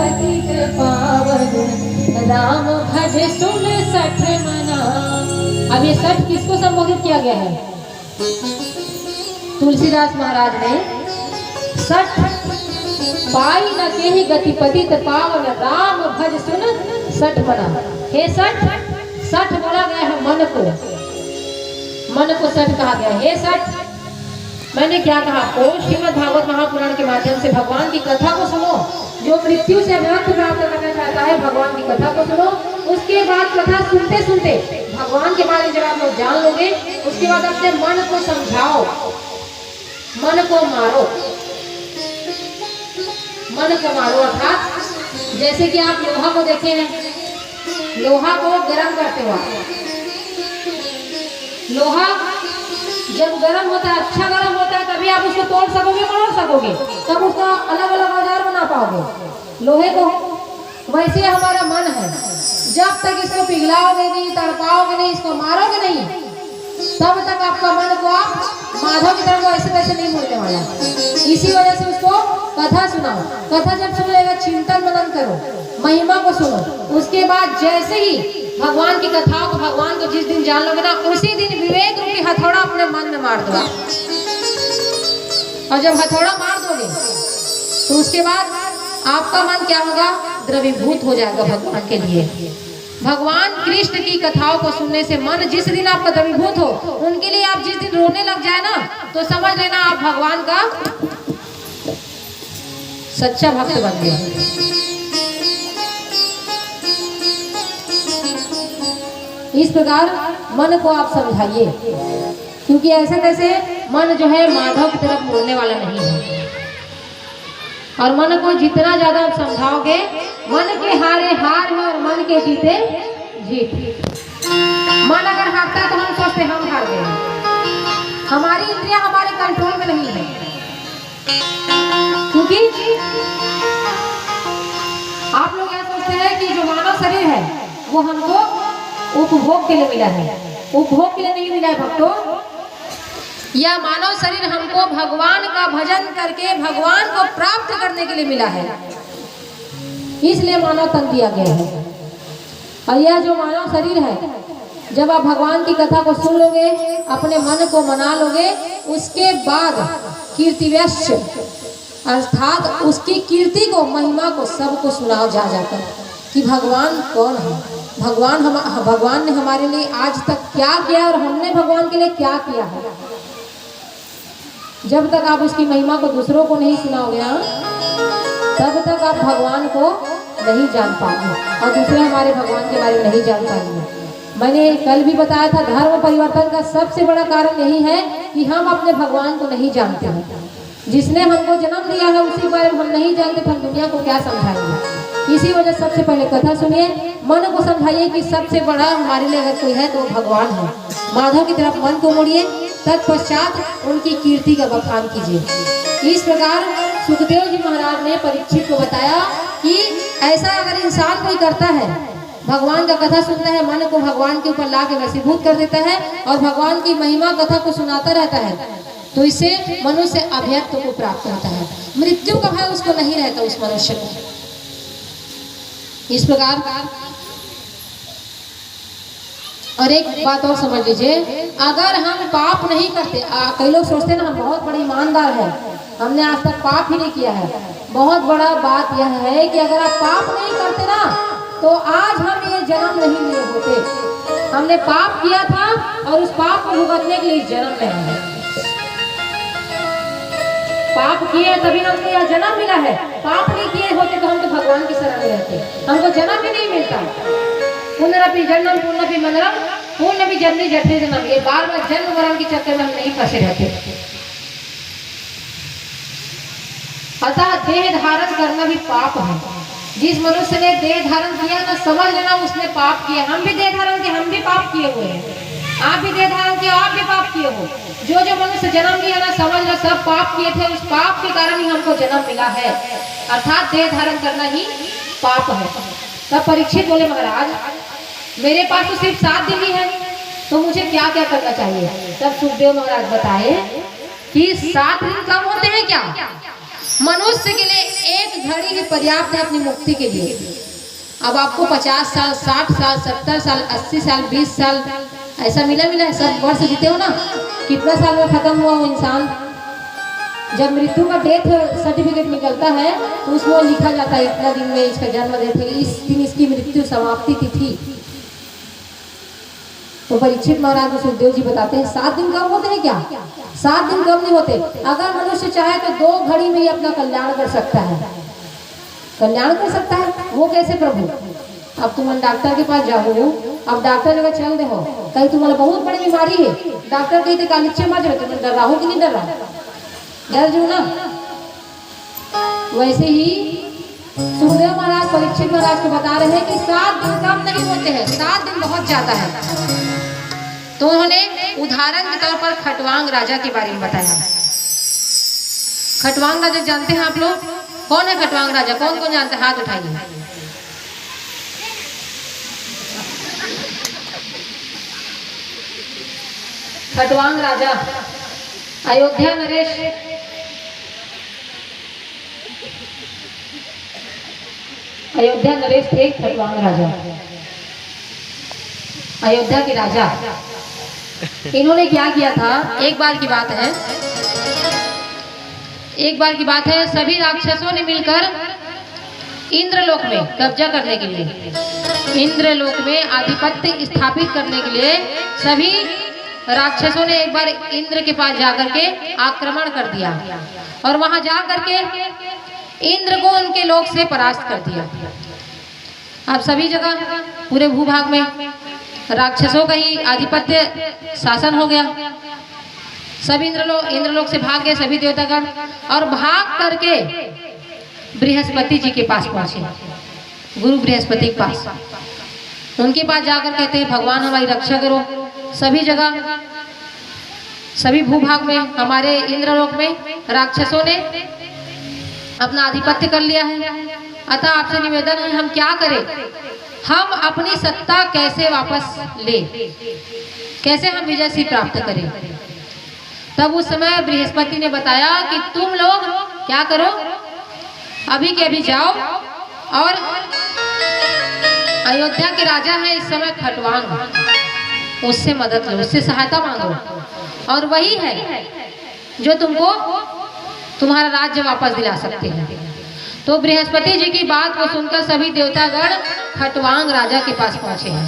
पतित पावन, राम भज सुन सठ मना। अब ये सठ किसको संबोधित किया गया है? तुलसीदास महाराज ने सठ पाई न केहि गति पतित पावन, राम भज सुन सठ मना। हे सठ, सठ बोला गया है मन को, मन को सठ कहा गया। हे सठ, मैंने क्या कहा आपको? श्रीमद् भागवत महापुराण के माध्यम से भगवान की कथा को सुनो। जो मृत्यु से अमरत्व प्राप्त करना चाहता है, भगवान की कथा को सुनो। उसके बाद कथा सुनते सुनते भगवान के बारे में जब आप लोग जान लोगे, उसके बाद अपने मन को समझाओ, मन को मारो, मन को मारो। अर्थात जैसे कि आप लोहा को देखे हैं, लोहा को गर्म करते हो। लोहा जब गर्म होता है, अच्छा गर्म होता है, तभी आप उसको तोड़ सकोगे, मरोड़ सकोगे, तब उसका अलग अलग औजार बना पाओगे लोहे को। वैसे हमारा मन है, जब तक इसको पिघलाओगे नहीं, तड़पाओगे नहीं, इसको मारोगे नहीं, तब तक आपका मन को आप माधव की तरह ऐसे वैसे नहीं मुड़ने वाला। इसी वजह से उसको कथा सुनाओ। कथा जब सुन लेगा, चिंतन मनन करो, महिमा को सुनो। उसके बाद जैसे ही भगवान की कथाओं को, भगवान को जिस दिन जान लोगे ना, उसी दिन विवेक रूपी हथौड़ा अपने मन में मार दो। और जब हथौड़ा मार दोगे तो उसके बाद आपका मन क्या होगा? द्रवीभूत हो जाएगा भगवान के लिए। भगवान कृष्ण की कथाओं को सुनने से मन जिस दिन आपका द्रवीभूत हो, उनके लिए आप जिस दिन रोने लग जाए ना, तो समझ लेना आप भगवान का सच्चा भक्त बन गए। इस प्रकार मन को आप समझाइए, क्योंकि ऐसे तैसे मन जो है माधव की तरफ मुड़ने वाला नहीं है। और मन को जितना ज्यादा आप समझाओगे, मन के हारे हार है और मन के जीते जीत। मन अगर हारता है तो हम सोचते हम हार गए। हमारी इंद्रियां हमारे कंट्रोल में नहीं है, क्योंकि आप लोग यह सोचते हैं कि जो मानव शरीर है वो हमको उपभोग के लिए मिला है। उपभोग के लिए नहीं मिला है भक्तों। यह मानव शरीर हमको भगवान का भजन करके भगवान को प्राप्त करने के लिए मिला है, इसलिए मानव तन दिया गया है। और यह जो मानव शरीर है, जब आप भगवान की कथा को सुन लोगे, अपने मन को मना लोगे, उसके बाद कीर्तिव्यश्च अर्थात उसकी कीर्ति को, महिमा को सबको सुनाओ जा जाकर कि भगवान कौन है, भगवान ने हमारे लिए आज तक क्या किया और हमने भगवान के लिए क्या किया है। जब तक आप उसकी महिमा को दूसरों को नहीं सुनाओगे ना, तब तक आप भगवान को नहीं जान पाओगे और दूसरे हमारे भगवान के बारे में नहीं जान पाएंगे। मैंने कल भी बताया था, धर्म परिवर्तन का सबसे बड़ा कारण यही है कि हम अपने भगवान को नहीं जानते हैं। जिसने हमको जन्म दिया है उसी बारे में हम नहीं जानते, तो हम दुनिया को क्या समझाएंगे। इसी वजह सबसे पहले कथा सुनिए, मन को समझाइए कि सबसे बड़ा हमारे लिए अगर कोई है तो भगवान है। माधव की तरफ मन को मोड़िए, तत्पश्चात उनकी कीर्ति का बखान कीजिए। इस प्रकार सुखदेव जी महाराज ने परीक्षित को बताया कि ऐसा अगर इंसान कोई करता है, भगवान का कथा सुनता है, मन को भगवान के ऊपर ला के वशीभूत कर देता है और भगवान की महिमा कथा को सुनाता रहता है, तो इससे मनुष्य अभयत्व को प्राप्त होता है। मृत्यु का भय उसको नहीं रहता उस मनुष्य को। इस प्रकार और एक बात और समझ लीजिए, अगर हम पाप नहीं करते, कई लोग सोचते हैं ना हम बहुत बड़े ईमानदार हैं, हमने आज तक पाप ही नहीं किया है। बहुत बड़ा बात यह है कि अगर आप पाप नहीं करते ना, तो आज हम ये जन्म नहीं लिए होते। हमने पाप किया था और उस पाप को भुगतने के लिए जन्म में आए। पाप किए तभी हमको यह जन्म मिला है। पाप नहीं किए होते तो हम तो भगवान की शरण में रहते, हमको जन्म भी नहीं मिलता। पुनरपि जन्म पुनरपि मनरम पुनरपि जन्मी जठरे जन्म, ये बार बार जन्म मरण के चक्कर में हम नहीं फंसे रहते। अतः देह धारण करना भी पाप है। जिस मनुष्य ने देह धारण किया ना, समझ लेना उसने पाप किया। हम भी देह धारण किए, हम भी पाप किए हुए हैं। आप भी देह धारण किए, आप भी पाप किए हो। जो जो मनुष्य जन्म लिया ना, समझ लो सब पाप किए थे, उस पाप के कारण ही हमको जन्म मिला है। अर्थात देह धारण करना ही पाप है। तब परीक्षित बोले, महाराज मेरे पास तो सिर्फ 7 दिन ही है, तो मुझे क्या क्या करना चाहिए। तब सुखदेव महाराज बताए कि 7 दिन कम होते हैं क्या? मनुष्य के लिए एक घड़ी ही पर्याप्त है अपनी मुक्ति के लिए। अब आपको 50 साल, 60 साल, 70 साल, 80 साल, 20 साल ऐसा मिला है, सब वर्ष जीते हो ना, कितना साल में खत्म हुआ वो इंसान। जब मृत्यु का डेथ सर्टिफिकेट निकलता है तो उसमें लिखा जाता है इतना दिन में इसका जन्म डेथ है, इस दिन इसकी मृत्यु समाप्ति तिथि। तो परीक्षित महाराज सुखदेव जी बताते हैं 7 दिन कम होते हैं क्या? 7 दिन कम नहीं होते। अगर मनुष्य चाहे तो 2 घड़ी में ही अपना कल्याण कर सकता है, कल्याण कर सकता है। वो कैसे प्रभु? अब तुम डॉक्टर के पास जाओ, अब डॉक्टर जगह चल दे हो, कहीं तुम्हारा बहुत बड़ी बीमारी है, डॉक्टर कहते कालीचे मर जाओ, तुम डर रहा हो कि नहीं डर रहा? डर जो ना। वैसे ही सुखदेव महाराज परीक्षित महाराज को बता रहे हैं कि 7 दिन कम नहीं होते हैं, 7 दिन बहुत ज्यादा है। तो उन्होंने उदाहरण के तौर पर खटवांग राजा के बारे में बताया। खटवांग राजा जानते हैं आप लोग? कौन है खटवांग राजा? कौन कौन जानते हैं? हाथ उठाइए। खटवांग राजा अयोध्या नरेश, अयोध्या नरेश थे खटवांग राजा, अयोध्या के राजा। इन्होंने क्या किया था? एक बार की बात है, सभी राक्षसों ने मिलकर इंद्रलोक में कब्जा करने के लिए, इंद्रलोक में आधिपत्य स्थापित करने के लिए सभी राक्षसों ने एक बार इंद्र के पास जाकर के आक्रमण कर दिया और वहां जाकर के इंद्र को उनके लोक से परास्त कर दिया। अब सभी जगह पूरे भूभाग में राक्षसों का ही आधिपत्य शासन हो गया। सभी इंद्रलोक से भाग गए सभी देवतागण और भाग करके बृहस्पति जी के पास पहुंचे, गुरु बृहस्पति के पास। उनके पास जाकर कहते हैं भगवान हमारी रक्षा करो। सभी जगह, सभी भूभाग में, हमारे इंद्रलोक में राक्षसों ने अपना आधिपत्य कर लिया है, अतः आपसे निवेदन है हम क्या करें, हम अपनी सत्ता कैसे वापस ले, कैसे हम विजय सिंह प्राप्त करें। तब उस समय बृहस्पति ने बताया कि तुम लोग क्या करो, अभी के अभी जाओ और अयोध्या के राजा है इस समय खटवांग, उससे मदद लो, उससे सहायता मांगो, और वही है जो तुमको तुम्हारा राज्य वापस दिला सकते हैं। तो बृहस्पति जी की बात को सुनकर सभी देवतागण खटवांग राजा के पास पहुंचे हैं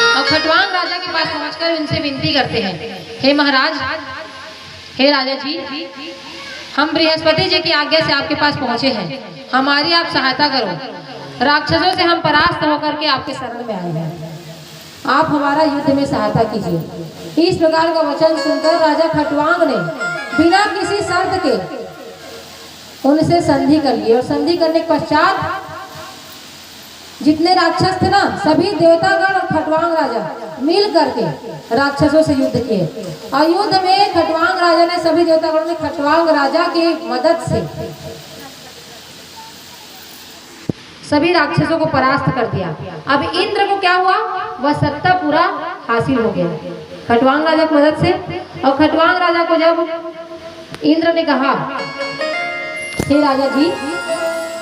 और खटवांग राजा के पास पहुंचकर उनसे विनती करते हैं, हे महाराज, हे राजा जी, हम बृहस्पति जी की आज्ञा से आपके पास पहुंचे हैं, हमारी आप सहायता करो, राक्षसों से हम परास्त होकर के आपके शरण में आए हैं, आप हमारा युद्ध में सहायता कीजिए। इस प्रकार का वचन सुनकर राजा खटवांग ने बिना किसी शर्त के उनसे संधि कर ली और संधि करने के पश्चात जितने राक्षस थे ना, सभी देवतागण और खटवांग राजा मिल करके राक्षसों से युद्ध किए और युद्ध में खटवांग राजा ने, सभी देवतागणों ने खटवांग राजा की मदद से सभी राक्षसों को परास्त कर दिया। अब इंद्र को क्या हुआ, वह सत्ता पूरा हासिल हो गया खटवांग राजा की मदद से। और खटवांग राजा को जब इंद्र ने कहा, हे राजा जी,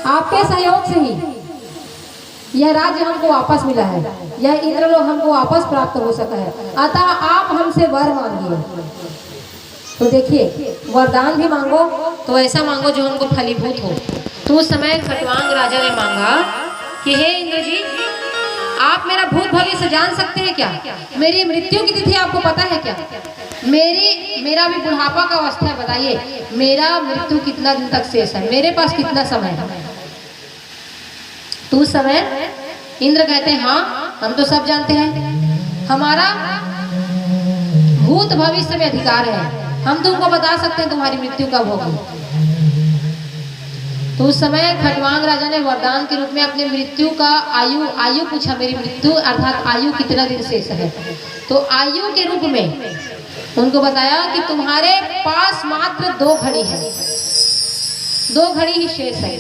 आपके सहयोग से ही यह राज्य हमको वापस मिला है, यह इंद्रलोक हमको वापस प्राप्त हो सका है, अतः आप हमसे वर मांगिए। तो देखिए, वरदान भी मांगो तो ऐसा मांगो जो हमको फलीभूत हो। तो उस समय खटवांग राजा ने मांगा कि हे इंद्र जी, आप मेरा भूत भविष्य जान सकते हैं क्या? मेरी मृत्यु की तिथि आपको पता है क्या? मेरा भी बुढ़ापा का अवस्था है, बताइए मेरा मृत्यु कितना दिन तक शेष है, मेरे पास कितना समय है? तो उस समय इंद्र कहते हैं, हाँ हम तो सब जानते हैं, हमारा भूत भविष्य में अधिकार है, हम तुमको बता सकते हैं तुम्हारी मृत्यु कब होगी। तो उस समय खटवांग राजा ने वरदान के रूप में अपने मृत्यु का आयु पूछा, मेरी मृत्यु अर्थात आयु कितना दिन शेष है। तो आयु के रूप में उनको बताया कि तुम्हारे पास मात्र 2 घड़ी है, 2 घड़ी ही शेष है।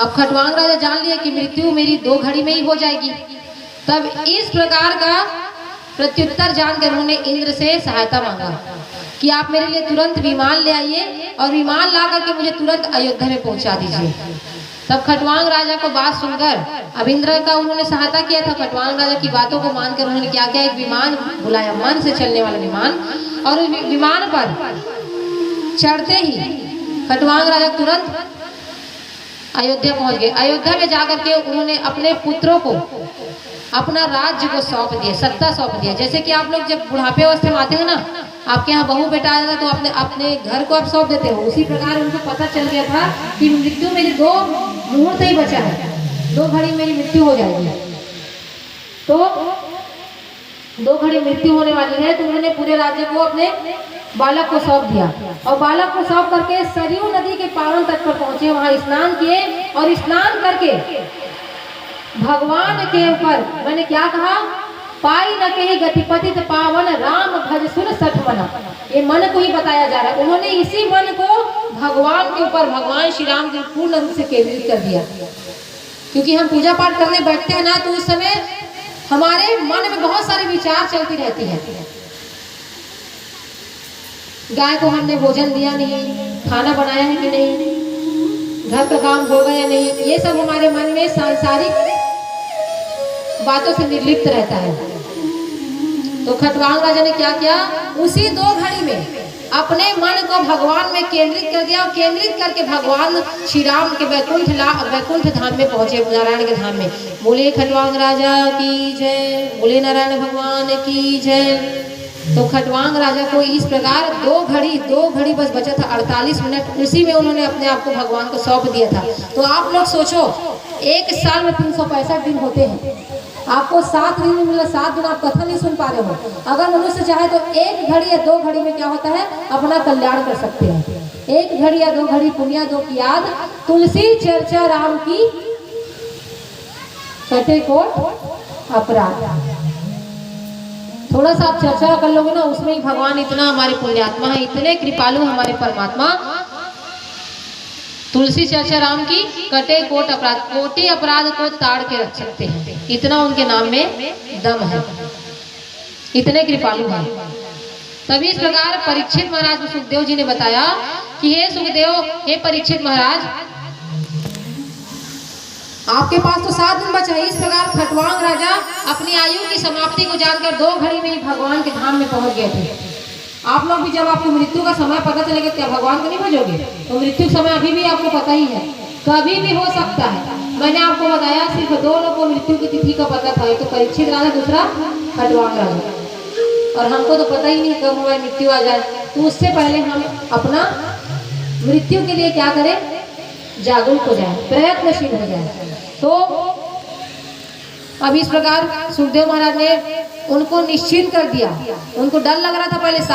अब खटवांग राजा जान लिया कि मृत्यु मेरी 2 घड़ी में ही हो जाएगी। तब इस प्रकार का प्रत्युत्तर जानकर उन्होंने इंद्र से सहायता मांगा कि आप मेरे लिए तुरंत विमान ले आइए और विमान ला करके मुझे तुरंत अयोध्या में पहुंचा दीजिए। तब खटवांग राजा को बात सुनकर अब इंद्र का उन्होंने सहायता किया था। खटवांग राजा की बातों को मानकर उन्होंने क्या किया, एक विमान बुलाया, मन से चलने वाला विमान, और उस विमान पर चढ़ते ही खटवांग राजा तुरंत अयोध्या पहुंच गए। अयोध्या में जाकर के उन्होंने अपने पुत्रों को अपना राज्य को सौंप दिया, सत्ता सौंप दिया। जैसे कि आप लोग जब बुढ़ापे अवस्था में आते हैं ना, आपके यहाँ बहू बेटा आ जाता है तो अपने अपने घर को आप सौंप देते हो, उसी प्रकार उनको पता चल गया था कि मृत्यु मेरी 2 मुहूर्त ही बचा है, 2 घड़ी मेरी मृत्यु हो जाएगी, तो 2 घड़ी मृत्यु होने वाली है। तो उन्होंने पूरे राज्य को अपने बालक को सौंप दिया और बालक को सौंप करके सरयू नदी के पावन तट पर पहुंचे, वहां स्नान किए और स्नान करके भगवान के ऊपर मैंने क्या कहा, पाई न कही गतिपति पावन राम भज सुन सठ मना, ये मन को ही बताया जा रहा है। उन्होंने इसी मन को भगवान के ऊपर, भगवान श्री राम के पूर्ण रूप से केंद्रित कर दिया। क्योंकि हम पूजा पाठ करने बैठते हैं ना, तो उस समय हमारे मन में बहुत सारे विचार चलती रहती है। गाय को हमने भोजन दिया नहीं, खाना बनाया है कि नहीं, घर का काम हो गया नहीं, ये सब हमारे मन में सांसारिक बातों से निर्लिप्त रहता है। तो खटवांग राजा ने क्या किया, उसी 2 घड़ी में अपने मन को भगवान में केंद्रित कर दिया और केंद्रित करके भगवान श्री राम के वैकुंठ धाम में पहुंचे, नारायण के धाम में। बोले खटवांग राजा की जय, बोले नारायण भगवान की जय। तो खटवांग राजा को इस प्रकार 2 घड़ी बस बचा था, 48 मिनट, उसी में उन्होंने अपने आप को भगवान को सौंप दिया था। तो आप लोग सोचो, एक साल में 365 दिन होते हैं, आपको 7 दिन में मिला, 7 दिन आप कथा नहीं सुन पा रहे हो। अगर मनुष्य चाहे तो 1 घड़ी या 2 घड़ी में क्या होता है, अपना कल्याण कर सकते हैं। 1 घड़ी या 2 घड़ी पुण्य 2 की याद, तुलसी चर्चा राम की कटे कोट अपराध। थोड़ा सा आप चर्चा कर लोगे ना, उसमें ही भगवान इतना हमारे पुण्यात्मा है, इतने कृपालु हमारे परमात्मा। तुलसी चर्चा राम की कटे कोट अपराध, कोटि अपराध को ताड़ के रख सकते हैं, इतना उनके नाम में दम है, इतने कृपालु हैं। तभी इस प्रकार परीक्षित महाराज को सुखदेव जी ने बताया कि हे सुखदेव, हे परीक्षित महाराज, आपके पास तो 7 दिन बचा है। इस प्रकार खटवांग राजा अपनी आयु की समाप्ति को जानकर 2 घड़ी में ही भगवान के धाम में पहुंच गए थे। आप लोग भी जब आपको मृत्यु का समय पता चलेगा, क्या भगवान को नहीं भजोगे? तो मृत्यु का समय अभी भी आपको पता ही है, कभी भी हो सकता है। मैंने आपको बताया सिर्फ 2 लोगों को मृत्यु की तिथि का पता था, एक तो परीक्षित राजा, दूसरा खटवांग राजा, और हमको तो पता ही नहीं कब हमारी मृत्यु आ जाए। तो उससे पहले हम अपना मृत्यु के लिए क्या करें, जागरूक हो जाए, प्रयत्नशील हो जाए। तो अब इस प्रकार सुखदेव महाराज ने उनको निश्चिंत कर दिया। उनको डर लग रहा था पहले